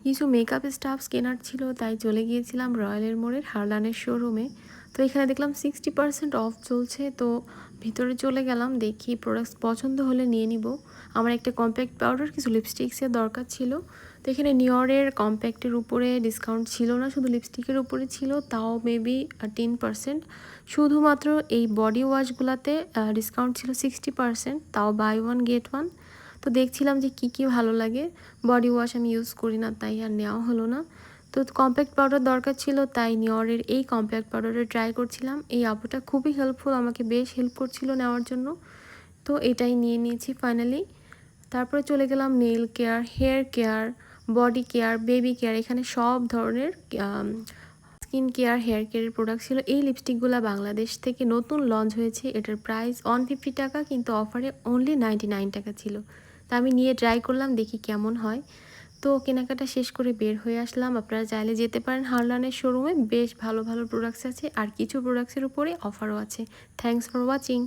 কিছু makeup stuffs কেনার ছিল, তাই চলে গিয়েছিলাম রয়্যালের মোড়ের হারলানের শোরুমে। তো এখানে দেখলাম 60% অফ চলছে, তো ভিতরে চলে গেলাম, দেখি প্রোডাক্টস পছন্দ হলে নিয়ে নিব। আমার একটা কম্প্যাক্ট পাউডার, কিছু লিপস্টিক্সের দরকার ছিল। তো এখানে নিয়রের কম্প্যাক্টের উপরে ডিসকাউন্ট ছিল না, শুধু লিপস্টিকের উপরে ছিল, তাও মেবি 10%। শুধুমাত্র এই বডি ওয়াশগুলোতে ডিসকাউন্ট ছিল 60%, তাও বাই ওয়ান গেট ওয়ান। তো দেখছিলাম যে কি ভালো লাগে। বডি ওয়াশ আমি ইউজ করি না, তাই আর নেওয়া হলো না। তো কম্প্যাক্ট পাউডার দরকার ছিল, তাই নিয়রের এই কম্প্যাক্ট পাউডারে ট্রাই করছিলাম। এই আপুটা খুবই হেল্পফুল, আমাকে বেশ হেল্প করছিল নেওয়ার জন্য। তো এটাই নিয়ে নিয়েছি ফাইনালি। তারপরে চলে গেলাম nail care, hair care, body care, baby care, এখানে সব ধরনের স্কিন কেয়ার, হেয়ার কেয়ারের প্রোডাক্ট ছিল। এই লিপস্টিকগুলো বাংলাদেশ থেকে নতুন লঞ্চ হয়েছে, এটার প্রাইস 150 টাকা, কিন্তু অফারে অনলি 99 টাকা ছিল। তা আমি নিয়ে ট্রাই করলাম, দেখি কেমন হয়। তো কেনাকাটা শেষ করে বের হয়ে আসলাম। আপনারা চাইলে যেতে পারেন হারলানের শোরুমে, বেশ ভালো ভালো প্রোডাক্টস আছে, আর কিছু প্রোডাক্টসের উপরে অফারও আছে। Thanks for watching.